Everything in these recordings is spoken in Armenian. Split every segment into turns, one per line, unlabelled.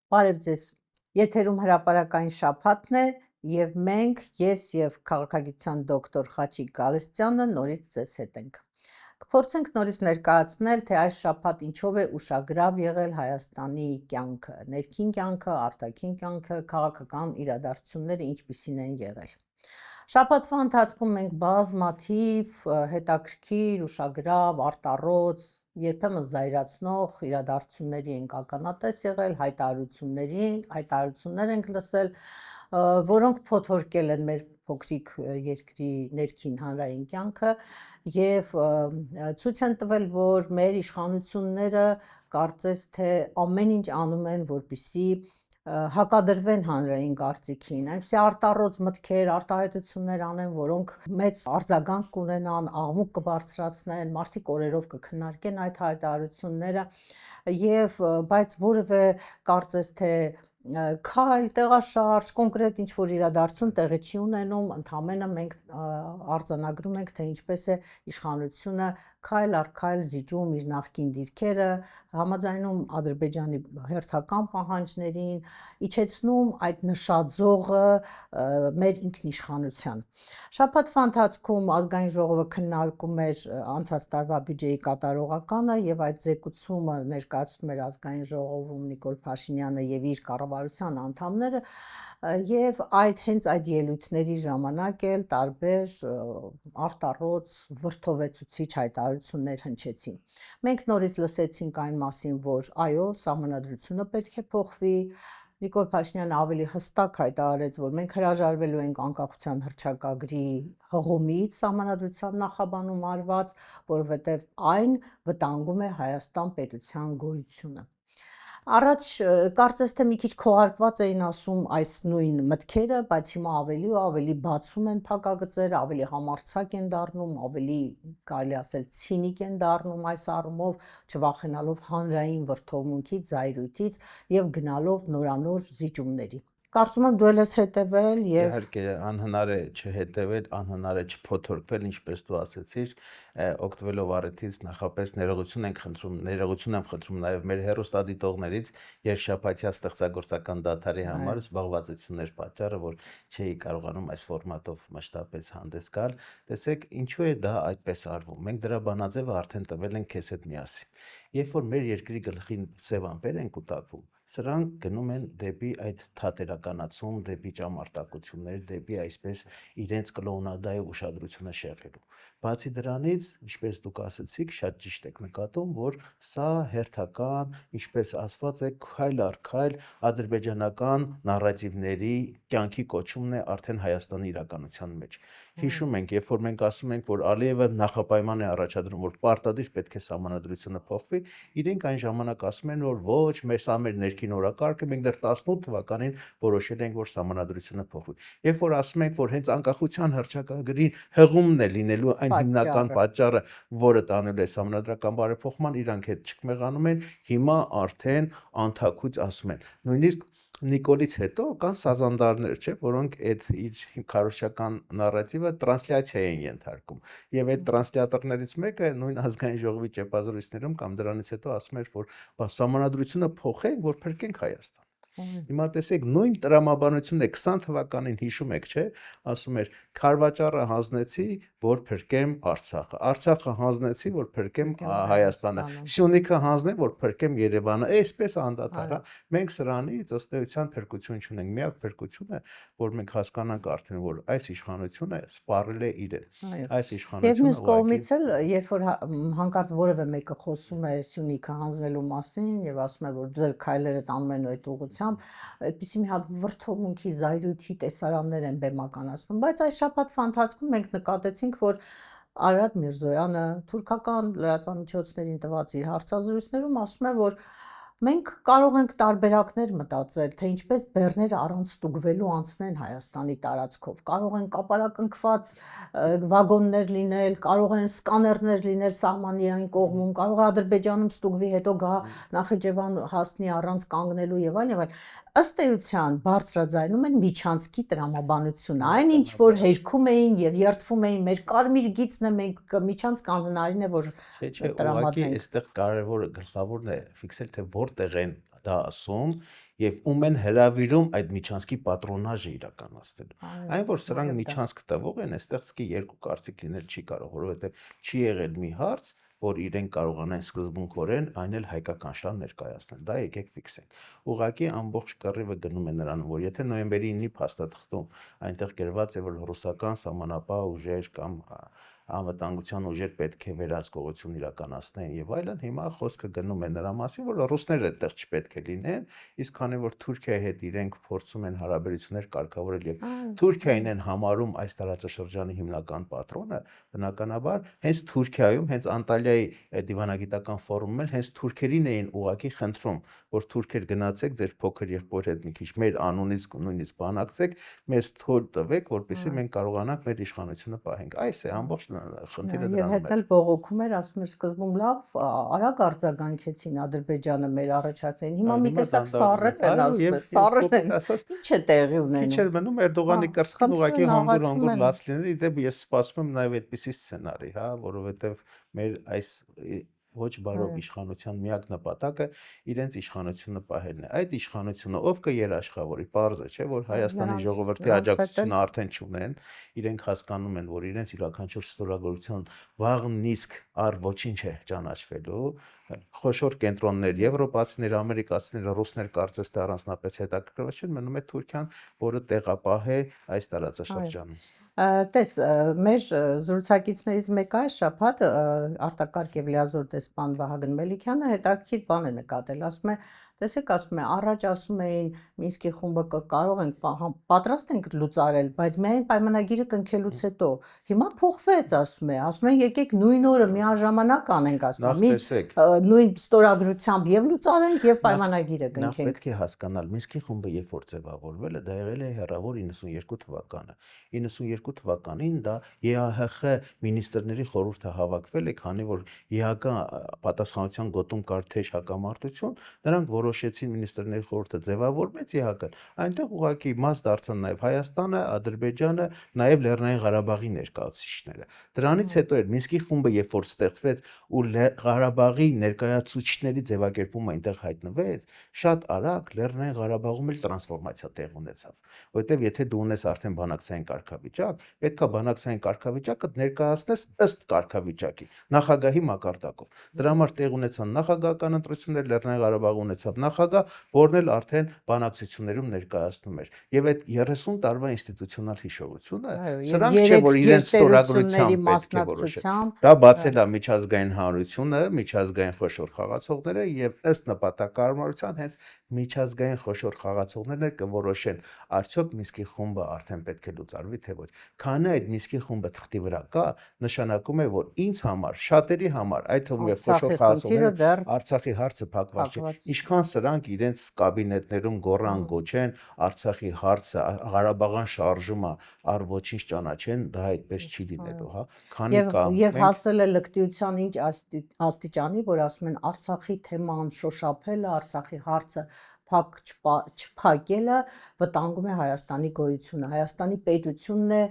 Բարև ձեզ, եթերում հրապարակային շաբաթն է և մենք, ես և քաղաքագիտության դոկտոր Խաչիկ Գալստյանը նորից ձեզ հետ ենք։ Կփորձենք նորից ներկայացնել, թե այս շաբաթ ինչով է ուշագրավ եղել Հայաստանի կյանքը, ներքին կյանքը, արտաքին կյանքը, քաղաքական իրադարձությունները ինչպիսին են եղել։ Շաբաթվա ընթացքում մենք բազմաթիվ հետաքրքիր, ուշագրավ, արտառոց, երբեմն զայրացնող իրադարձությունների ենք ականատես եղել, հայտարարություններ ենք լսել, որոնք փոթորկել են մեր փոքրիկ երկրի ներքին հանրային կյանքը և ցույց են տվել, որ մեր իշխանությունները կարծես թե ամեն ինչ անում են, որպեսզի հակադրվեն հանրային կարծիքին, այնպիսի արտառոց մտքեր, արտահայտություններ անեն, որոնք մեծ արձագանք կունենան, աղմուկ կբարձրացնեն, մարդիկ օրերով կքննարկեն այդ հայտարարությունները և բայց որևէ կարծես թե քայլ, տեղաշարժ, կոնկրետ ինչ-որ իրադարձություն տեղի չի ունենում, ընդամենը մենք արձանագրում ենք, թե ինչպես է իշխանությունը քայլ առ քայլ զիջում իր նախկին դիրքերը, համաձայնում Ադրբեջանի հերթական պահանջներին, իջեցնում այդ նշաձողը մեր ինքնիշխանության։ Շաբաթվա ընթացքում Ազգային ժողովը քննարկում էր անցած տարվա բյուջեի կատարողականը և այդ զեկուցումը ներկայացնում էր Ազգային ժողովում Նիկոլ Փաշինյանը և իր կառավարության անդամները և հենց այդ ելույթների ժամանակ էլ տարբեր արտառոց վրդովեցուցիչ հայտարարություններ հնչեցին։ Մենք նորից լսեցինք այն մասին, որ այո, սահմանադրությունը պետք է փոխվի, Նիկոլ Փաշինյանը ավելի հստակ հայտարարեց, որ մենք հրաժարվելու ենք անկախության հռչակագրի հղումից սահմանադրության նախաբանում արված, որովհետև այն վտանգում է Հայաստան պետության գոյությունը։ Առաջ կարծես թե մի քիչ քողարկված էին ասում այս նույն մտքերը, բայց հիմա ավելի ու ավելի բացում են փակագծերը, ավելի համարձակ են դառնում, ավելի կարելի ասել ցինիկ են դառնում այս առումով, չվախենալով հանրային վրդովմունքից, զայրույթից և գնալով նորանոր զիջումների։ Կարծում եմ դու էլ ես հետևել և
Իհարկե անհնար է չհետևել, անհնար է չփոթորկվել, ինչպես դու ասեցիր, օգտվելով առիթից նախապես ներողություն եմ խնդրում նաև մեր հեռուստադիտողներից երշաբաթյա ստեղծագործական դադարի համար զբաղվածություններ պատճառը, որ չէի կարողանում այս ֆորմատով մասշտաբես հանդես գալ։ Տեսեք, ինչու է դա այդպես արվում։ Մենք դրա բանաձևը արդեն տվել ենք քեզ հետ միասին։ Երբ որ մեր երկրի գլխին սև ամպեր են կուտակվում, սրանք գնում են դեպի այդ թատերականացում, դեպի ճամարտակություններ, դեպի այսպես իրենց կլոունադայի ուշադրությունը շեղելու։ Բացի դրանից, ինչպես դուք ասացիք, շատ ճիշտ եք նկատում, որ սա հերթական, ինչպես ասված է, քայլ առ քայլ ադրբեջանական նարատիվների կյանքի կոչումն է արդեն Հայաստանի իրականության մեջ։ Հիշում ենք, երբ որ մենք ասում ենք, որ Ալիևը նախապայման է առաջադրում, որ պարտադիր պետք է սահմանադրությունը փոխվի, իրենք այն ժամանակ ասում են, որ ոչ, սա մեր ներքին օրակարգը, մենք դեռ 18 թվականին որոշել ենք, որ սահմանադրությունը փոխվի։ Երբ որ ասում ենք, որ հենց անկախության հռչակագրի հղումն է լինելու այն հիմնական պատճառը, որը տանելու է սահմանադրական բարեփոխման, իրանք հետ չկմեղանում են, հիմա արդեն անթաքույց ասում են։ Նույնիսկ Նիկոլից հետո կան սազանդարներ, չէ, որոնք այդ իր քարոզչական նարատիվը տրանսլյացիա են ենթարկում։ Եվ այդ տրանսլյատորներից մեկը նույն Ազգային ժողովի ճեպազորույցներում կամ դրանից հետո ասում էր, որ սահմանադրությունը փոխենք, որ փրկենք Հայաստան։ Հիմա տեսեք, նույն տրամաբանությունն է 20 թվականին հիշում եք, չէ, ասում էր Քարվաճառը հանձնեցի, որ փրկեմ Արցախը, Արցախը հանձնեցի, որ փրկեմ Հայաստանը, Սյունիքը հանձնեմ, որ փրկեմ Երևանը, այսպես անդադար, մենք սրանից ըստ էության փրկություն չունենք, միակ փրկությունը, որ մենք հասկանանք արդեն, որ այս իշխանությունը սպառել է իրեն, այս իշխանությունը
Եվ մյուս կողմից էլ, երբ որ հանկարծ որևէ մեկը խոսում է Սյունիքը հանձնելու մասին եւ ասում է, որ դեր քայլերը տանում են այդ ուղղությամբ, այդպիսի մի հատ վրդովմունքի, զայրույթի տեսարաններ են բեմականացնում, բայց այս շաբաթվա ընթացքում մենք նկատեցինք, որ Արարատ Միրզոյանը թուրքական լրատվամիջոցներին տված իր հարցազրույցներում ասում է, որ մենք կարող ենք տարբերակներ մտածել, թե ինչպես բեռները առանց ստուգվելու անցնեն Հայաստանի տարածքով, կարող են կապարակնքված վագոններ լինել, կարող են սկաներներ լինել սահմանի այն կողմում, կարող է Ադրբեջանում ստուգվի, հետո գա Նախիջևան հասնի առանց կանգնելու եւ այլն։ Ըստ էության բարձրաձայնում են միջանցքի տրամաբանությունը, այն ինչ որ հերքում էին եւ երդվում էին, մեր կարմիր գիծն է, մենք միջանցք անհնարին է, որ
Չէ, ուղղակի այստեղ կարևորը գլխավորն է ֆիքսել, թե որտեղ են դա ասում եւ ում են հրավիրում այդ միջանցքի պատրոնաժը իրականացնելու։ Այն որ սրանք միջանցք տվող են, այստեղ սկի երկու կարծիք լինել չի կարող, որովհետեւ չի եղել մի հարց, որ իրենք կարողանան սկզբունքորեն այն էլ հայկական շան ներկայացնել։ Դա եկեք ֆիքսենք։ Ուղղակի ամբողջ կռիվը գնում է նրան, որ եթե նոյեմբերի 9-ի փաստաթղթում այնտեղ գրված է, որ ռուսական սահմանապահ ուժեր կամ անվտանգության ուժեր պետք է վերահսկողություն իրականացնեն եւ այլն, հիմա խոսքը գնում է նրա մասին, որ ռուսները այդտեղ չպետք է լինեն, իսկ քանի որ Թուրքիայի հետ իրենք փորձում են հարաբերություններ կարգավորել եւ Թուրքիային են համարում այս տարածաշրջանի հիմնական պատրոնը, բնականաբար հենց Թուրքիայում, հենց Անտալիայի դիվանագիտական ֆորումում էլ հենց թուրքերին էին ուղակի խնդրում, որ թուրքեր գնացեք ձեր փոքր եղբոր հետ մի քիչ մեր անունից նույնիսկ բանակցեք, մեզ թույլ տվեք, որպեսզի մենք կարողանանք մեր իշխանությունը պահենք։ Այս է ամբողջ խնդիրը
Եվ
դրանում
հետ էլ բողոքում էր, ասում էր սկզբում լավ, արագ արձագանքեցին Ադրբեջանը մեր առաջարկներին։ Հիմա մի տեսակ սառել են, ասում են, սառել են։ Ինչ է տեղի ունենում։
Քիչ էր մնում Էրդողանի կրծքին ուղղակի հանգուր լաց լինել, իդեպ ես սպասում եմ նաև այդպիսի սցենարի, հա, որովհետև մեր այս ոչ բարով իշխանության միակ նպատակը իրենց իշխանությունը պահելն է։ Այդ իշխանությունը ով կերաշխավորի, պարզ է, չէ, որ Հայաստանի ժողովրդի աջակցությունը արդեն չունեն, իրենք հասկանում են, որ իրենց յուրաքանչյուր ստորագրություն վաղն իսկ առ ոչինչ է ճանաչվելու, խոշոր կենտրոններ, եվրոպացիներ, ամերիկացիներ, ռուսներ կարծես թե առանձնապես հետաքրքրված չեն, մնում է Թուրքիան, որը տեղապահ է այս տարածաշրջանում։
Տես, մեր զրուցակիցներից մեկը այս շաբաթ արտակարգ եւ լիազոր դեսպան Վահագն Մելիքյանը հետաքրքիր բան է նկատել, ասում է, տեսեք, ասում է, առաջ ասում էին Մինսկի խումբը կարող ենք պատրաստ ենք լուծարել, բայց միայն պայմանագիրը կնքելուց հետո։ Հիմա փոխվեց, ասում են եկեք նույն օրը միաժամանակ անենք, ասում են, նույն ստորագրությամբ եւ լուծարենք եւ պայմանագիրը կնքենք։
Նա պետք է հասկանալ, Մինսկի խումբը երբ որ ձևավորվել է, դա եղել է հեռավոր 92 թվականը։ 92 թվականին դա ԵԱՀԽ մինիստրների խորհուրդը հավաքվել է, քանի որ ԵԱՀԿ պատասխանատվության գոտում կար թեժ հակամարտություն, նրանք որոշեցին մինիստրների խորհուրդը ձևավորվեց ԵԱՀԿ-ն, այնտեղ ուղղակի մաս դարձան նաև Հայաստանը, Ադրբեջանը, նաև Լեռնային Ղարաբաղի ներկայացուցիչները։ Դրանից հետո էր Մինսկի խումբը երբ որ ստեղծվեց ու Ղարաբաղի ներկայացուցիչների ձևակերպումը այնտեղ հայտնվեց, շատ արագ Լեռնային Ղարաբաղում էլ տրանսֆորմացիա տեղ ունեցավ, որովհետև եթե դու ունես արդեն բանակցային կարգավիճակ, պետք է բանակցային կարգավիճակը ներկայացնես ըստ կարգավիճակի, նախագահի մակարդակով։ Դրա համար տեղ ունեցան նախագահական ընտրություններ, Լեռնային Ղարաբաղը ունեցավ նախագահ, որն էլ արդեն բանակցություններում ներկայացնում էր։ Եվ այդ 30 տարվա ինստիտուցիոնալ հիշողությունը, սրանք չէ, որ իրենց ստորագրությամբ պետք է որոշեն։ Դա բացել է միջազգային հանրությունը, միջազգային խոշոր խաղացողները եւ ըստ նպատակահարմարության հենց միջազգային խոշոր խաղացողներն կորոշեն, արդյոք Մինսկի խումբը արդեն պետք է լուծարվի թե ոչ։ Քանի այդ Մինսկի խումբը թղթի վրա կա, նշանակում է, որ ինձ համար, շատերի համար, այդ թվում եւ խոշոր խաղացողները Արցախի հարցը փակված չէ։ Ինչքան սրանք իրենց կաբինետներում գոռան գոչեն, Արցախի հարցը, Ղարաբաղյան շարժումը առ ոչինչ ճանաչեն, դա այդպես չի լինելու, հա։ Քանի կա
եւ հասել է լկտիության ինչ աստիճանի, որ ասում են Արցախի թեման շոշափելը, Արցախի հարցը փակ չփակելը վտանգում է Հայաստանի գոյությունը, Հայաստանի պետությունն է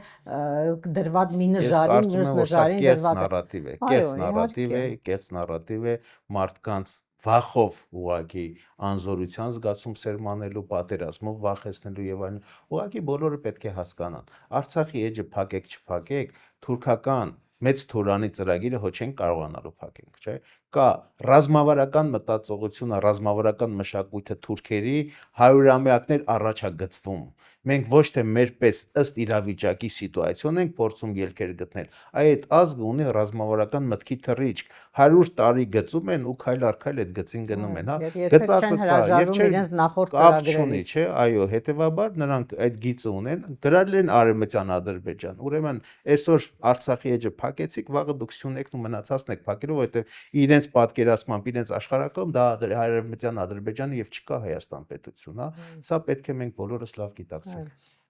դրված մի նժարին, մյուս նժարին դրված է։
Կեղծ նարատիվ է մարդկանց վախով ուղակի անզորության զգացում սերմանելու, պատերազմով վախեցնելու եւ այլն, ուղակի բոլորը պետք է հասկանան։ Արցախի էջը փակեք չփակեք, թուրքական մեծ թուրանի ծրագիրը հո չեն կարողանալու փակենք, չէ՞։ Կա ռազմավարական մտածողությունը, ռազմավարական մշակույթը թուրքերի հարյուրամյակներ առաջ է գծվում։ Մենք ոչ թե մեր պես ըստ իրավիճակի սիտուացիոն ենք փորձում ելքեր գտնել, այլ այդ ազգը ունի ռազմավարական մտքի թռիչք, 100 տարի գծում են ու քայլ առ քայլ այդ գծին գնում են, հա։
Գծածը կա, եւ իրենց նախորդ ծրագրերից,
չէ, այո, հետեւաբար նրանք այդ գիծը ունեն, գրել են Արևմտյան Ադրբեջան։ Ուրեմն այսօր Արցախի էջը փակեցիք, վաղը դուք Սյունեքն ու մնացածն եք փակելու, որովհետեւ իրենց պատկերացմամբ, իրենց աշխարհակում դա Արևմտյան Ադրբեջանը եւ չկա Հայաստան պետություն, հա։ Սա պետք է մենք բոլորս լավ գիտակցենք։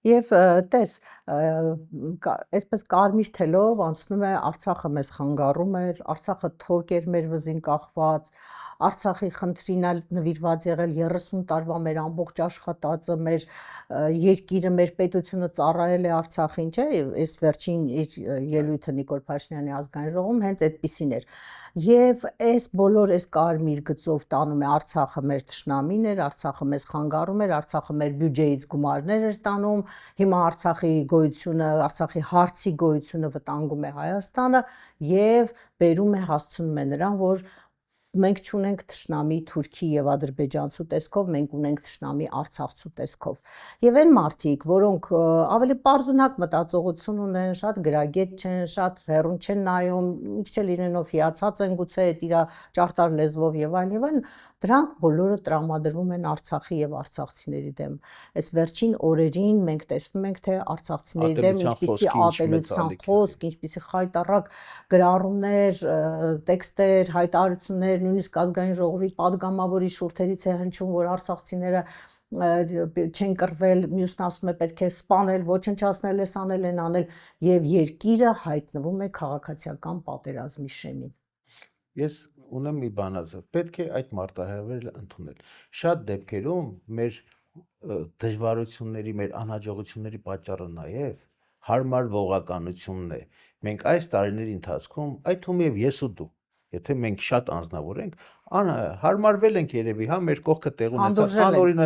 Եվ տես, այսպես կարմիր թելով անցնում է Արցախը մեզ խանգարում էր, Արցախը թոք էր մեր վզին կախված, Արցախի խնդրին էլ նվիրված եղել 30 տարվա մեր ամբողջ աշխատածը, մեր երկիրը, մեր պետությունը ծառայել է Արցախին, չէ՞, այս վերջին իր ելույթը Նիկոլ Փաշինյանի ազգային ժողովում հենց այդպիսին էր։ Եվ այս բոլոր այս կարմիր գծով տանում է Արցախը մեր թշնամին էր, Արցախը մեզ խանգարում էր, Արցախը մեր բյուջեից գումարներ էր տանում, հիմա Արցախի գոյությունը, Արցախի հարցի գոյությունը վտանգում է Հայաստանը եւ բերում է հասցնում է նրան, որ մենք չունենք թշնամի Թուրքի եւ Ադրբեջանցու տեսքով, մենք ունենք թշնամի Արցախցու տեսքով։ Եվ այն մարդիկ, որոնք ավելի պարզունակ մտածողություն ունեն, շատ գրագետ չեն, շատ հեռուն չեն նայում, մի քիչ էլ իրենով հիացած են գուցե այդ իր ճարտար լեզվով եւ այլն, դրանք բոլորը տրամադրվում են Արցախի եւ արցախցիների դեմ։ Այս վերջին օրերին մենք տեսնում ենք, թե արցախցիների դեմ ինչպիսի ատելության խոսք, ինչպիսի խայտառակ գրառումներ, տեքստեր, հայտարարություններ, նույնիսկ ազգային ժողովի падգամավորի շուրթերից է հնչում, որ արցախցիները չեն կռվել, մյուսն ասում է պետք է սպանել, ոչնչացնել, էս անել, են անել, եւ երկիրը հայտնվում է քաղաքացիական պատերազմի շեմին։
Ես ունեմ մի բանացը, պետք է այդ մարտահրավերը ընդունել։ Շատ դեպքերում մեր դժվարությունների, մեր անհաջողությունների պատճառը նաև հարմար ողականությունն է։ Մենք այս տարիների ընթացքում, այդ թվում եւ ես ու դու, եթե մենք շատ անձնավոր ենք, հարմարվել ենք երևի, հա, մեր կողքը տեղ ունեցած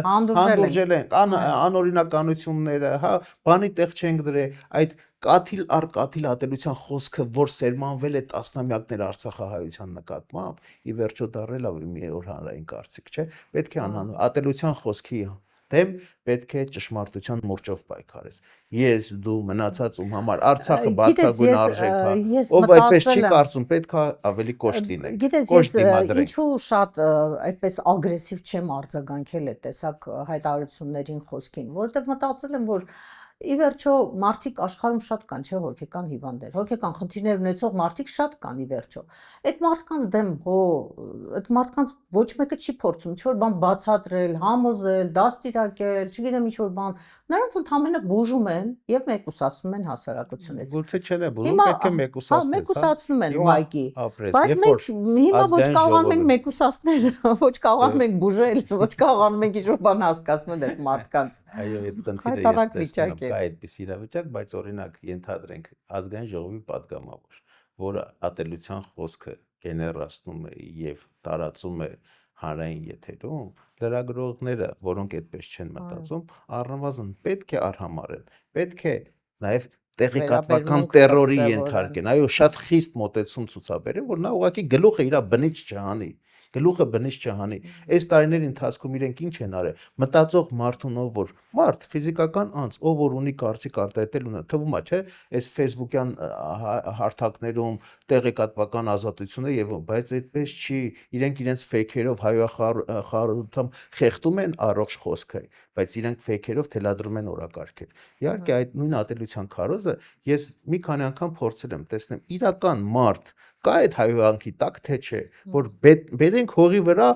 հանդուրժել ենք, անօրինականությունները, հա, բանի տեղ չենք դրել, այդ կաթիլ առ կաթիլ ատելության խոսքը, որ սերմանվել է տասնամյակներ Արցախահայության նկատմամբ, ի վերջո դառել է մի օր հանրային կարծիք, չէ՞։ Պետք է ատելության խոսքի դեմ պետք է ճշմարտության մուրճով պայքարես։ Ես, դու, մնացած ում համար Արցախը բարձրագույն արժեք է, ով այդպես չի կարծում, պետք է ավելի կոշտ լինենք։
Գիտես, ես ինչու շատ այդպես ագրեսիվ չեմ արձագանքել այդ տեսակ հայտարարություններին, խոսքին, որովհետև մտածել եմ, որ ի վերջո մարդիկ աշխարհում շատ կան, չէ՞, հոգեկան հիվանդներ, հոգեկան խնդիրներ ունեցող մարդիկ շատ կան ի վերջո։ Այդ մարդկանց դեմ այդ մարդկանց ոչ մեկը չի փորձում ինչ-որ բան բացատրել, համոզել, դաստիարակել, չգիտեմ ինչ-որ բան։ Նրանց ընդհանրապես բուժում են եւ մեկուսացնում են հասարակությունից։
Գուցե չեն բուժում, պետք է մեկուսացնել։
Հա, մեկուսացնում են ուղղակի։ Բայց մենք հիմա ոչ կարողանում ենք մեկուսացնել, ոչ կարողանում ենք բուժել, ոչ կարողանում ենք ինչ-որ բան հասկացնել այդ մարդկանց։
Այո, այդ ընթացքը կա այդպես իրավիճակ, բայց օրինակ ենթադրենք ազգային ժողովի падգամավոր, որը ատելության խոսքը գեներացնում է եւ տարածում է հանրային եթերում, լրագրողները, որոնք այդպես չեն մտածում, առնվազն պետք է արհամարեն, պետք է նաեւ տեղեկատվական terror-ի ենթարկեն, այո, շատ խիստ մոտեցում ցուցաբերեն, որ նա ուղղակի գլուխը իր բնից չհանի։ Գլուխը բնից չհանի։ Այս տարիների ընթացքում իրենք ինչ են արել։ Մտածող մարդուն, ով որ մարդ, ֆիզիկական անձ, ով որ ունի կարծիք արտահայտել ունի, թվում է, չէ, այս Facebook-յան հարթակներում տեղեկատվական ազատությունը եւ բայց այդպես չի։ Իրենք իրենց ֆեյքերով հայոյախառնությամբ խեղդում են առողջ խոսքը, բայց իրենք ֆեյքերով թելադրում են օրակարգեր։ Իհարկե այդ նույն ատելության քարոզը ես մի քանի անգամ փորձել եմ, տեսնեմ իրական մարդ կա այդ հայհոյանքի տակ թե չէ, որ բերենք հողի վրա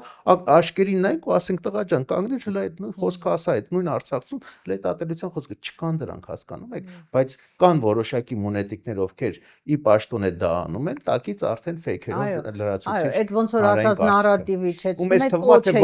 աշկերին նայենք ու ասենք տղա ջան, կանգնիր հլա այդ նույն խոսքը ասա, այդ նույն Արցախցուն, հլա այդ ատելության խոսքը չկան դրանք, հասկանում եք, բայց կան որոշակի մունետիկներ, ովքեր ի պաշտոն է դա անում են, տակից արդեն ֆեյքերով լրացուցիչ։
Այո, այդ ոնց որ ասած նարատիվի իջեցնում
է,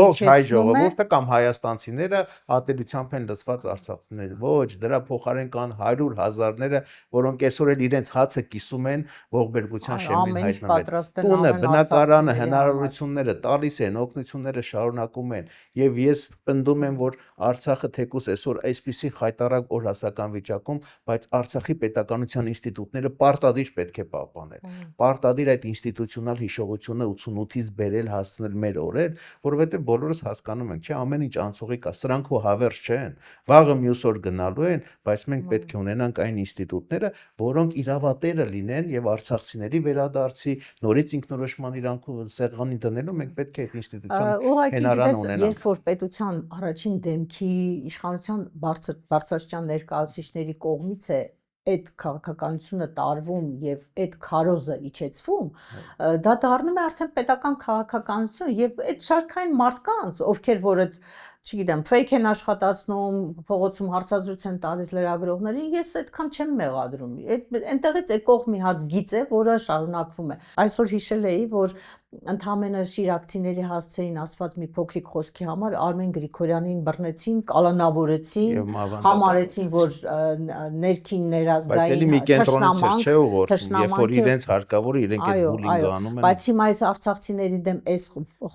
ողջ հայ ժողովուրդը կամ հայաստանցիները ատելությամբ են լցված արցախցիներ։ Ոչ, դրա փոխարեն կան 100,000-ները, որոնք այսօր էլ իրենց հացը կիսում են ողբերգության շեմին հայտնվել։ Տունը, բնակարանը, հնարավորությունները տալիս են, օգնությունները շարունակում են, եւ ես պնդում եմ, որ Արցախը թեկուզ այսօր այսպիսի խայտառակ օրհասական վիճակում, բայց Արցախի պետականության ինստիտուտները պարտադիր պետք է պահպանել։ Պարտադիր այդ ինստիտուցիոնալ հիշողությունը 88-ից բերել հասցնել մեր օրեր, որովհետեւ բոլորս հասկանում ենք, չէ, ամեն ինչ անցողի կա, սրանք ու հավերժ չեն։ Վաղը մյուս օր գնալու են, բայց մենք պետք է ունենանք այն ինստիտուտները, որոնք իրավատերը լինեն եւ արցախցիների վերադարձի, նորից ինքնորոշման իրանք սեղանին դնելու մենք պետք է այդ ինստիտուցիան հենարան ունենանք։
Երբ որ պետության առաջին դեմքի իշխանության բարձրաստիճան ներկայացուցիչների կողմից է այդ քաղաքականությունը տարվում եւ այդ քարոզը իջեցվում, դա դառնում է արդեն պետական քաղաքականություն եւ այդ շարքային մարդկանց, ովքեր որ այդ չգիտեմ, fake են աշխատացնում, փողոցում հարցազրույց են տալիս լրագրողներին, ես այդքան չեմ մեղադրում։ Այնտեղից եկող մի հատ գիծ է, որը շարունակվում է։ Այսօր հիշել էի, որ ընդհանրապես շիրակցիների հասցեին ասված մի փոքրիկ խոսքի համար Արմեն Գրիգորյանին բռնեցին, կալանավորեցին, համարեցին, որ ներքին ներազգային
մի կենտրոնից էր, չէ՞ ուղղորդում, երբ որ իրենց հարկավոր իրենք այդ բուլինգը անում են։
Բայց հիմա այս արցախցիների դեմ այս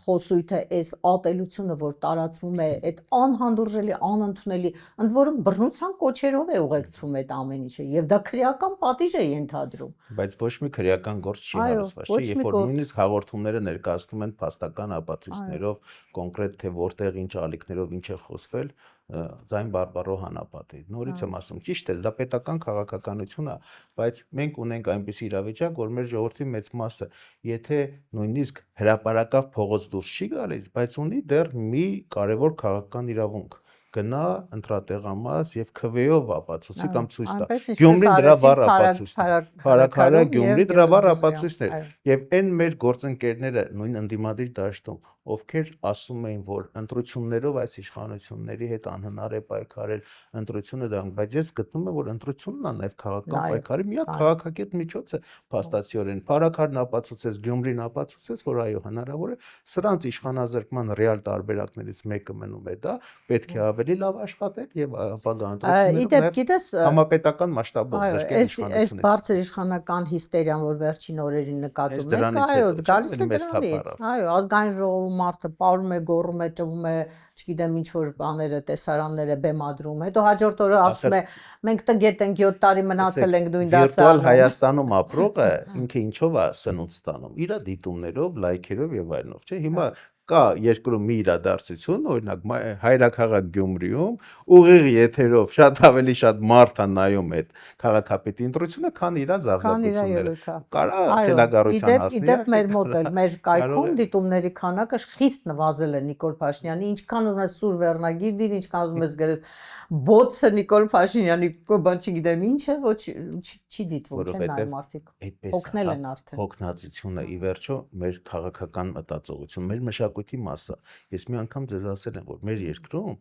խոսույթը, այս ատելությունը, որ տարածվում է, այդ անհանդուրժելի, անընդունելի, ընդ որում բռնության կոչերով է ուղեկցվում այդ ամեն ինչը, եւ դա քրեական պատիժ է ենթադրում։
Բայց ոչ մի քրեական գործ չի հարուցված, չէ՞, երբ որ նույնիսկ հաղորդումները ներկայացնում են փաստական ապացույցներով, կոնկրետ թե որտեղ ինչ ալիքներով ինչ է խոսվել, ձայն բարբարո հանապատի։ Նորից եմ ասում, ճիշտ է, դա պետական քաղաքականություն է, բայց մենք ունենք այնպիսի իրավիճակ, որ մեր ժողովրդի մեծ մասը, եթե նույնիսկ հրապարակավ փողոց դուրս չի գալիս, բայց ունի դեռ մի կարևոր քաղաքական իրավունք գնա ընտրատեղամաս եւ քվեով ապացույցի կամ ցույց տա։ Գյումրին դրա վառ ապացույցն է։ Փարաքարը Գյումրի դրա վառ ապացույցն է։ Եվ այն մեր գործընկերները նույն ընդդիմադիր դաշտում, ովքեր ասում էին, որ ընտրություններով այս իշխանությունների հետ անհնար է պայքարել, ընտրությունը դա, բայց ես գտնում եմ, որ ընտրությունն է նաեւ քաղաքական պայքարի միակ քաղաքակիրթ միջոցը փաստացիորեն։ Փարաքարն ապացուցեց, Գյումրին ապացուցեց, որ այո, հնարավոր է սրանց իշխանազրկման ռեալ տարբերակներից մեկը մնում է դա, պետք է ավելի լավ աշխատել եւ ապագա ընտրություններում համապետական մասշտաբով զրկել իշխանությունից։
Այս բարձր իշխանական հիստերիան, որ վերջին օրերին նկատում եք, այո, գալիս է դրանից։ Այո, ազգային ժողովի մարդը պարում է, գոռում է, ճվում է, չգիտեմ ինչ որ բաները, տեսարանները բեմադրում։ Հետո հաջորդ օրը ասում է, մենք տգետ ենք 7 տարի մնացել ենք նույն դասարանում։
Վիրտուալ Հայաստանում ապրողը ինքը ինչով է սնունդ ստանում։ Իր դիտումներով, լայքերով եւ այլնով, չէ՞։ Հիմա կա երկրում մի իրադարձություն, օրինակ հայրաքաղաք Գյումրիում, ուղիղ եթերով շատ ավելի շատ մարդ է նայում այդ քաղաքապետի ընտրությունը, քան իր զավզատությունները։ Կարա խելագարության հասնի։
Իդեպ մեր մոտ էլ, մեր կայքում դիտումների քանակը խիստ նվազել է Նիկոլ Փաշինյանի, ինչքան ուզում ես սուր վերնագիր դիր, ինչքան ուզում ես գրես բոցը Նիկոլ Փաշինյանի, բան չգիտեմ ինչ է, ոչ չի դիտվում, չէ՞ նայ մարդիկ։ Օգնել են արդեն։
Հոգնածությունը ի վերջո մեր քաղաքական մտածողություն, մեր մշակույթի մասը։ Ես մի անգամ ձեզ ասել եմ, որ մեր երկրում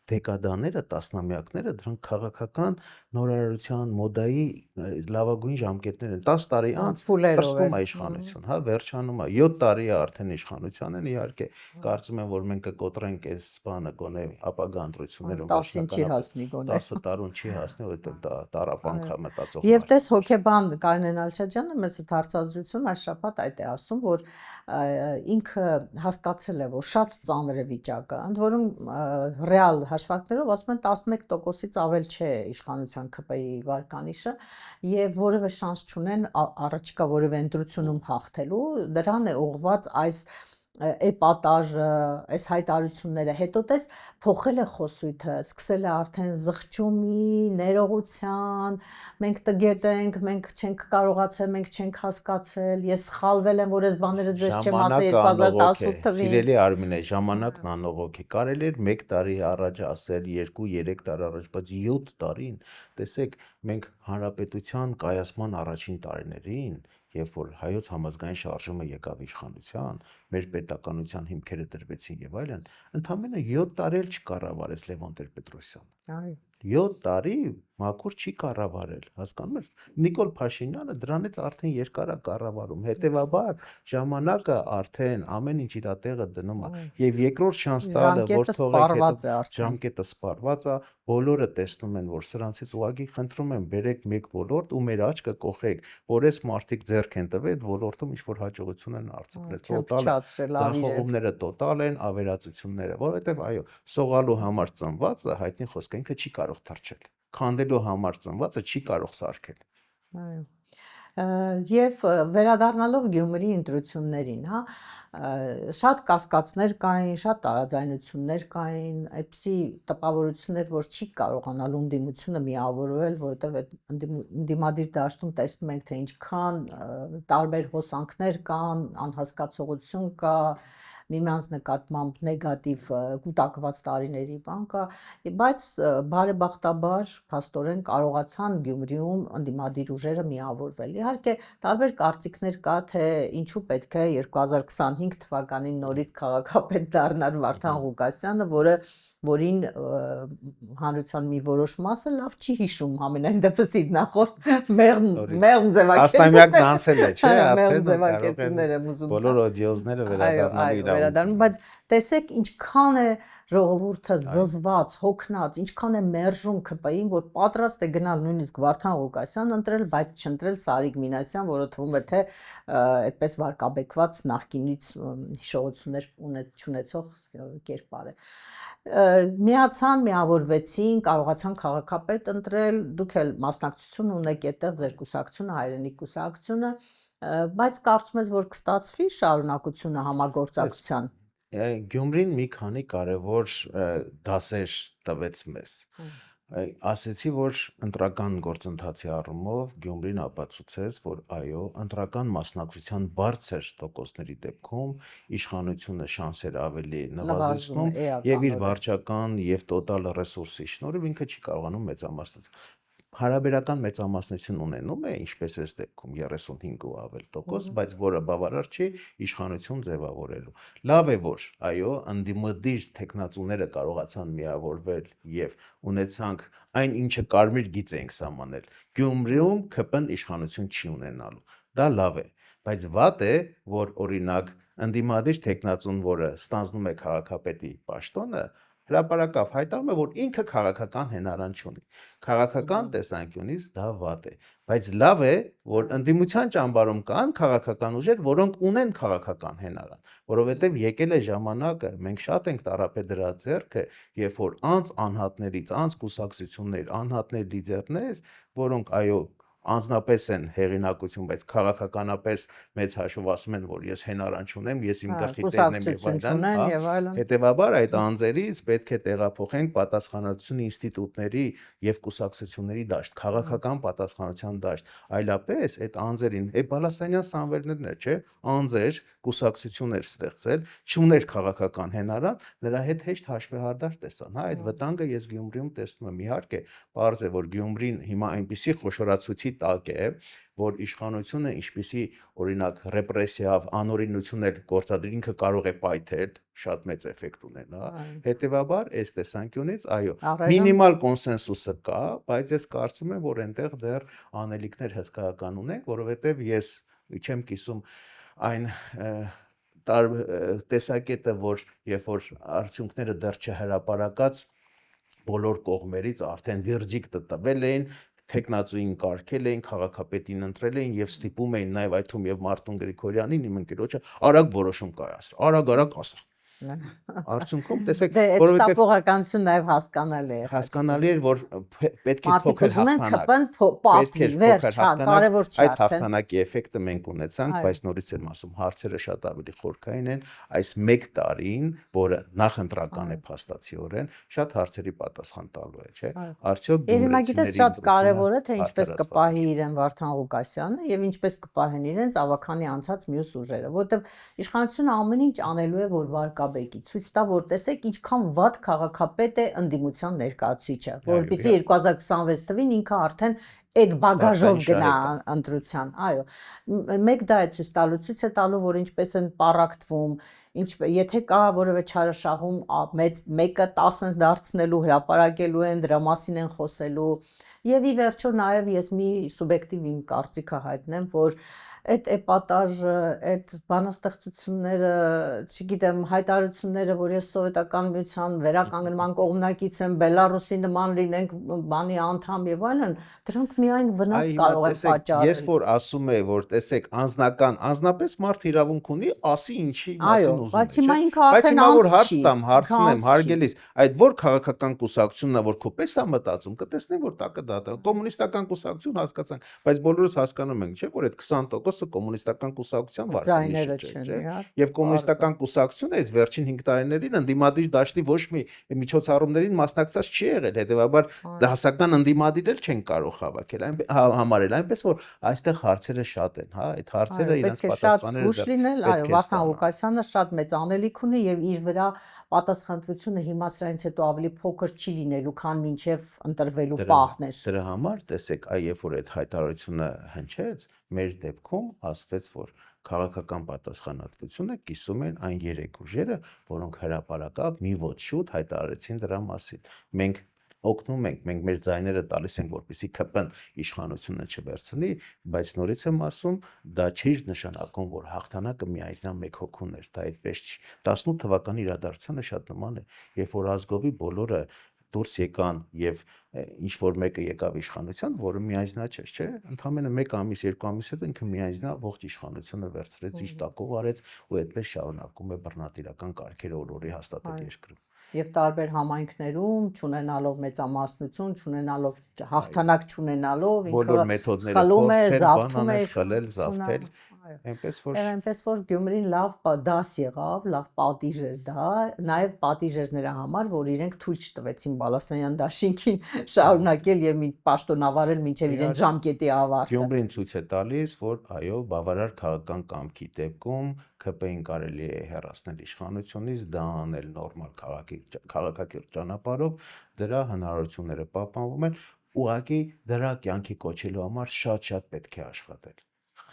դեկադաները, տասնամյակները դրանք քաղաքական նորարարության, մոդայի լավագույն ժամկետներ են։ 10 տարի անց պրծնում է իշխանություն, հա, վերջանում է։ 7 տարի է արդեն իշխանության են, իհարկե, կարծում եմ, որ մենք կկոտրենք այս բանը գոնե ապագա ընտրություններում
10-ին չի հասնի գոնե։
10 տարուն չի հասնի, որովհետև դա տառապանք է մտածող։
Եվ տես հոկեբան Կարինեն Ալչաջյանը մեզ հետ հարցազրույցում այս շաբաթ այդ է ասում, որ ինքը հասկացել է, որ շատ ծանր է վիճակը, ընդ որում ռեալ հաշվարկներով ասում են 11%-ից ավել չէ իշխանության ԿՊ-ի վարկանիշը եւ որևէ շանս չունեն առաջիկա որևէ ընտրությունում հաղթելու, դրան է ուղղված այս էպատաժը, այս հայտարարությունները, հետո տես փոխել է խոսույթը, սկսել է արդեն զղջումի, ներողության, մենք տգետ ենք, մենք չենք կարողացել, մենք չենք հասկացել, ես սխալվել եմ, որ այս բաները ձեզ չեմ ասել 2018 թվին։
Սիրելի Արմինե, ժամանակն անողոք է։ Կարելի էր 1 տարի առաջ ասել, 2-3 տարի առաջ, բայց 7 տարին, տեսեք, մենք հանրապետության կայացման առաջին տարիներին, երբ որ հայոց համազգային շարժումը եկավ իշխանության, մեր պետականության հիմքերը դրվեցին եւ այլն, ընդամենը 7 տարի էլ չկառավարեց Լևոն Տեր-Պետրոսյանը։
Այո։
7 տարի մաքուր չի կառավարել, հասկանում եք։ Նիկոլ Փաշինյանը դրանից արդեն երկար է կառավարում, հետեւաբար ժամանակը արդեն ամեն ինչ իր տեղը դնում է եւ երկրորդ շանս տալը, որ թողեք հետո ժամկետը սպառված է, բոլորը տեսնում են, որ սրանցից ուղղակի խնդրում եմ բերեք մեկ ոլորտ ու մեր աչքը կողեք, որ այս մարդիկ ձեռք են տվել այդ ոլորտում ինչ որ հաջողություն են արձակել, տոտալ ձախողումները տոտալ են, ավերածությունները, որովհետեւ այո, սողալու համար ծնվածը հայտնի խոսք է, ինքը չի կարող թռչել, քանդելու համար ծնվածը չի կարող սարքել։
Այո։ Եվ վերադառնալով Գյումրի ընտրություններին, հա, շատ կասկածներ կային, շատ տարաձայնություններ կային, այդպիսի տպավորություններ, որ չի կարողանալ ընդդիմությունը միավորվել, որովհետև այդ ընդդիմադիր դաշտում տեսնում ենք, թե ինչքան տարբեր հոսանքներ կան, անհասկացողություն կա, միմյանց նկատմամբ նեգատիվ կուտակված տարիների բան կա, բայց բարեբախտաբար փաստորեն կարողացան Գյումրիում ընդդիմադիր ուժերը միավորվել։ Իհարկե, տարբեր կարծիքներ կա, թե ինչու պետք է 2025 թվականին նորից քաղաքապետ դառնար Վարդան Ղուկասյանը, որին հանրության մի որոշ մասը լավ չի հիշում ամենայն դեպս իր նախորդ մեղմ
Աստամյակն անցել է, չէ,
մեղմ
արդեն
ձևակերպումներ եմ ուզում
բոլոր օդիոզները վերադառնալու
վերադառնում, բայց տեսեք ինչքան է ժողովուրդը զզված, հոգնած, ինչքան է մերժում ՔՊ-ին, որ պատրաստ է գնալ նույնիսկ Վարդան Ղուկասյան ընտրել, բայց չընտրել Սարիկ Մինասյան, որը թվում է թե այդպես վարկաբեկված նախկինից հիշողություններ չունեցող կերպար է։ Միացան, միավորվեցին, կարողացան քաղաքապետ ընտրել, դուք էլ մասնակցություն ունեք այդտեղ ձեր կուսակցությունը, Հայրենիք կուսակցությունը, բայց կարծում ես, որ կստացվի շարունակությունը համագործակցության։
Գյումրին մի քանի կարևոր դասեր տվեց մեզ։ Ասեցի, որ ընտրական գործընթացի առումով Գյումրին ապացուցեց, որ այո, ընտրական մասնակցության բարձր տոկոսների դեպքում իշխանությունը շանսեր ավելի նվազեցնում եւ իր վարչական եւ տոտալ ռեսուրսի շնորհիվ ինքը չի կարողանում մեծամասնություն հարաբերական մեծամասնություն ունենում է, ինչպես այս դեպքում 35 ու ավել տոկոս, բայց որը բավարար չի իշխանություն ձևավորելու։ Լավ է, որ այո, ընդդիմադիր տեխնացուները կարողացան միավորվել եւ ունեցանք այն ինչը կարմիր գիծ ենք սահմանել։ Գյումրիում ԿՊ-ն իշխանություն չի ունենալու։ Դա լավ է, բայց վատ է, որ օրինակ ընդդիմադիր տեխնացուն, որը ստանձնում է քաղաքապետի պաշտոնը, հրապարակավ հայտարարում է, որ ինքը քաղաքական հենարան չունի։ Քաղաքական տեսանկյունից դա վատ է, բայց լավ է, որ ընդդիմության ճամբարում կան քաղաքական ուժեր, որոնք ունեն քաղաքական հենարան, որովհետև եկել է ժամանակը, մենք շատ ենք տարապել դրա ձեռքը, երբ որ անհատներից, կուսակցություններ, անհատներ լիդերներ, որոնք այո անձնապես են հեղինակություն, բայց քաղաքականապես մեծ հաշվով ասում են, որ ես հենարան չունեմ, ես իմ գլխի տերն եմ եւ այլն, հետեւաբար այդ անձերից պետք է տեղափոխենք պատասխանատվություն ինստիտուտների եւ կուսակցությունների դաշտ, քաղաքական պատասխանատվության դաշտ, այլապես այդ անձերին Բալասանյան Սամվելներն է, չէ, անձեր կուսակցություններ ստեղծել, չուներ քաղաքական հենարան, նրա հետ հեշտ հաշվեհարդար տեսան, հա, այդ վտանգը ես Գյումրիում տեսնում եմ, իհարկե, պարզ է, որ Գյումրին հիմա այնպիսի խոշորացուցի տակ է, որ իշխանությունը ինչպիսի օրինակ ռեպրեսիվ անօրինություններ գործադրի ինքը կարող է պայթել, շատ մեծ էֆեկտ ունենա, հետեւաբար այս տեսանկյունից այո, մինիմալ կոնսենսուսը կա, բայց ես կարծում եմ, որ այնտեղ դեռ անելիքներ հսկայական ունենք, որովհետև ես չեմ կիսում այն տեսակետը, որ երբ որ արդյունքները դեռ չհրապարակած բոլոր կողմերից արդեն վերջիկը տվել էին, տեխնացուին կարգել էին, քաղաքապետին ընտրել էին եւ ստիպում էին նաեւ այդ թվում եւ Մարտուն Գրիգորյանին իմ ընկերոջը արագ որոշում կայացրել, արագ ասա։ Արդյունքում տեսեք,
որովհետեւ ստապողականություն նաեւ հասկանալի
էր, որ պետք է փոքր հաղթանակ,
պետք է փոքր կարևոր չի
այդ հաղթանակի էֆեկտը մենք ունեցանք, բայց նորից եմ ասում, հարցերը շատ ավելի խորքային են, այս 1 տարին, որը նախընտրական է փաստացիորեն, շատ հարցերի պատասխան տալու է, չէ՞։ Արդյոք
գումրեցիների շատ կարևոր է, թե ինչպես կպահի իրեն Վարդան Ղուկասյանը եւ ինչպես կպահեն իրենց ավականի անցած մյուս ուժերը, որովհետեւ իշխանությունը ամեն ինչ անելու է, որ վարկաբեկի, ցույց տա, որ տեսեք ինչքան վատ քաղաքապետ է ընդդիմության ներկայացուցիչը, որովհետեւ 2026 թվին ինքը արդեն այդ բագաժով գնա ընտրության, այո, մեկ դա է ցույց տալու, ցույց է տալու, որ ինչպես են պարակտվում, եթե կա որևէ չարաշահում, մեկը 10-ից դարձնելու, հրապարակելու են, դրա մասին են խոսելու, եւ ի վերջո նաեւ ես մի սուբյեկտիվ իմ կարծիքը հայտնեմ, որ այդ էպատաժ, այդ բանաստեղծությունները, չգիտեմ, հայտարարությունները, որ ես սովետական միության վերականգնման կողմնակից եմ, Բելարուսի նման լինենք բանի անդամ եւ այլն, դրանք միայն վնաս կարող են պատճառել։
Ես որ ասում եմ, որ տեսեք, անznապես մարդ իրավունք ունի, ասի ինչի մասին ուզում է,
բայց հիմա ինքը արդեն
հարցնեմ, հարգելիս, այդ որ քաղաքական կուսակցությունն է, որ քո պես է մտածում, կտեսնենք, որ տակը դա կոմունիստական կուսակցություն հասկացանք, բայց բոլորս հասկանում ենք, չէ՞, որ այդ 20% Քրիստոսը կոմունիստական կուսակցության վարկերի
Ձայները
շրջեր,
չեն,
չէ։
իհարկե,
Եվ կոմունիստական կուսակցությունը այս վերջին 5 տարիներին ընդդիմադիր դաշտի ոչ մի միջոցառումներին մասնակցած չի եղել, հետեւաբար դասական ընդդիմադիր էլ չեն կարող համարել, այնպես որ այստեղ հարցերը շատ են, հա, այդ հարցերը իրենց
պետք է շատ
պատասխանները
զգուշ լինել, այո, Վասան Ղուկասյանը շատ մեծ անելիք ունի եւ իր վրա պատասխանատվությունը հիմա սրանից հետո ավելի փոքր չի լինելու, քան մինչեւ ընտրվելու պահն էր։
Դրա համար, տեսեք, երբ որ այդ հայտարարությունը հնչեց, մեր դեպքում ասվեց, որ քաղաքական պատասխանատվությունը կիսում են այն 3 ուժերը, որոնք հրապարակավ մի ոտ շուտ հայտարարեցին դրա մասին։ Մենք օգնում ենք, մենք մեր ձայները տալիս ենք, որպեսզի ԿՊ-ն իշխանությունը չվերցնի, բայց նորից եմ ասում, դա չի նշանակում, որ հաղթանակը միայնակ մեկ հոգուն էր, դա այդպես չի։ 18 թվականի իրադարձությունը շատ նման է, երբ որ ազգովի բոլորը դուրս եկան եւ ինչ որ մեկը եկավ իշխանության, որը միայնակ չէ, ընդամենը 1 ամիս, 2 ամիս հետո ինքը միայնակ ողջ իշխանությունը վերցրեց, իր տակով արեց ու այդպես շարունակում է բռնատիրական կարգերը օրորի հաստատել երկրում։
Եվ տարբեր համայնքներում չունենալով մեծամասնություն, չունենալով հաղթանակ չունենալով ինքը խլում է, զավթում է,
խլել, զավթել,
այնպես որ Գյումրին լավ դաս եղավ, լավ պատիժ էր դա, նաև պատիժ էր նրա համար, որ իրենք թույլ չտվեցին Բալասանյան դաշինքին շարունակել եւ պաշտոնավարել մինչեւ իրենց ժամկետի ավարտը։
Գյումրին ցույց է տալիս, որ այո, բավարար քաղաքական կամքի դեպքում ԿՊ-ին կարելի է հեռացնել իշխանությունից, դա անել նորմալ քաղաքակիրթ ճանապարհով, դրա հնարավորությունները պահպանվում են, ուղղակի դրա կյանքի կոչելու համար շատ պետք է աշխատել։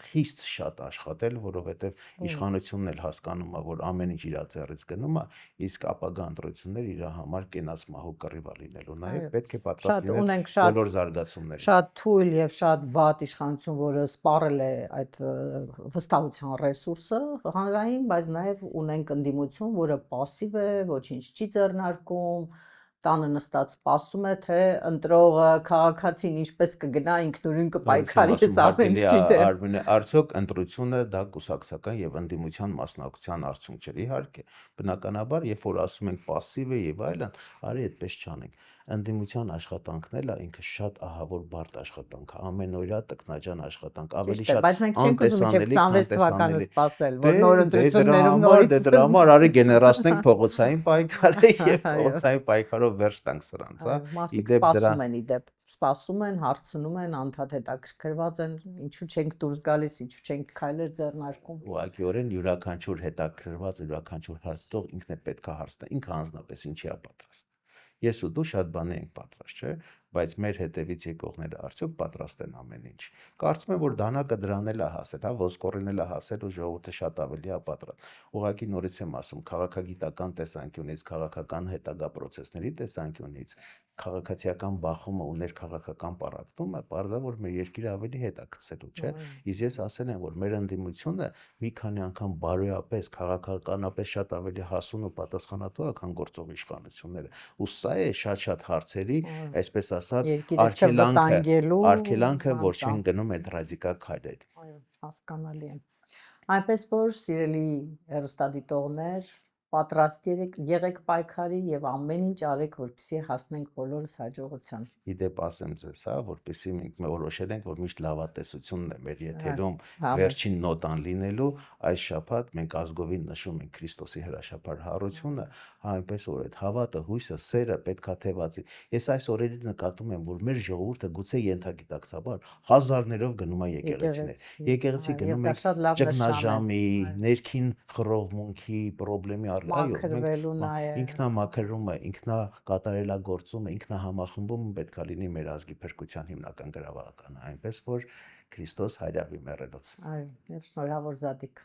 Խիստ շատ աշխատել, որովհետև իշխանությունն էլ հասկանում է, որ ամեն ինչ իր ձեռից գնում է, իսկ ապագա ընտրությունները իր համար կենաց մահու կռիվ է լինելու։ Նաև պետք է պատրաստ լինել բոլոր զարգացումներին։
Շատ թույլ եւ շատ վատ իշխանություն, որը սպառել է այդ վստահության ռեսուրսը հանրային, բայց նաև ունենք ընդդիմություն, որը пассив է, ոչինչ չի ձեռնարկում, տանը նստած սպասում է, թե ընտրողը քաղաքացին ինչպես կգնա, ինքնուրույն կպայքարի ամեն ինչի դեմ։
Արդյոք ընտրությունը դա կուսակցական եւ ընդդիմության մասնակցության արդյունք չէ։ Իհարկե, բնականաբար, երբ որ ասում ենք пассив է եւ այլն, արի այդպես չանենք։ Ընդդիմության աշխատանքն էլ ինքը շատ ահավոր բարդ աշխատանք է, ամենօրյա տքնաջան աշխատանք, ավելի շատ
բայց մենք չենք ուզում մինչև 26 թվականը սպասել, որ նոր
ընտրություններում նորից դրա համար արի գեներացնենք փողոցային պայքարը եւ փողոցային պայքարով վերջ տանք սրանց, հա։
Մարդիկ սպասում են իդեպ, սպասում են, հարցնում են, անդադ հետաքրքրված են, ինչու չենք դուրս գալիս, ինչու չենք քայլեր ձեռնարկում։
Ուղղակիորեն յուրաքանչյուր հետաքրքրված, յուրաքանչյուր հարց տող ինքն է պետք է հարց տա, ինքը անձնապես ինչի է պատրաստ։ Ես ու դու շատ բանի ենք պատրաստ, չէ՞, բայց մեր հետևից եկողները արդյոք պատրաստ են ամեն ինչ։ Կարծում եմ, որ դանակը դրան էլ է հասել, հա, ոսկորին էլ է հասել ու ժողովուրդը շատ ավելի է պատրաստ։ Ուղղակի նորից եմ ասում, քաղաքագիտական տեսանկյունից, քաղաքական հետագա process-ների տեսանկյունից, քաղաքացիական բախումը ու ներքաղաքական պառակտումը բարձր որ մեր երկիրը ավելի հետաքրքրելու, չէ։ Իսկ ես ասել եմ, որ մեր ընդդիմությունը մի քանի անգամ բարոյապես, քաղաքականապես շատ ավելի հասուն ու պատասխանատու է, քան գործող իշխանությունները։ Ու սա է շատ հարցերի, այսպես ասած, արգելանքը, որ չեն գնում այդ ռադիկալ քայլեր։
Այո, հասկանալի է։ Այնպես որ, սիրելի հեռուստադիտողներ, պատրաստ եղեք պայքարի եւ ամեն ինչ արեք, որպեսզի հասնենք բոլորս հաջողության։
Իդեպ ասեմ ձեզ, հա, որպեսզի մենք որոշել ենք, որ միշտ լավատեսությունն է մեր եթերում վերջին նոտան լինելու, այս շաբաթ մենք ազգովին նշում ենք Քրիստոսի հրաշափար հարությունը, այնպես որ այդ հավատը, հույսը, սերը պետքա թևածի։ Ես այս օրերին նկատում եմ, որ մեր ժողովուրդը գուցե ենթագիտակցաբար հազարներով գնում է եկեղեցիներ։ Եկեղեցի գնում է ճգնաժամի, ներքին խռովմունքի, խնդրի ինքնամաքրումը, ինքնակատարելագործումը, ինքնահամախմբումը պետք է լինի մեր ազգի փրկության հիմնական գրավականը, այնպես որ Քրիստոս հայրավի մեռելոց։
Այո, եւ շնորհավոր Զադիկ։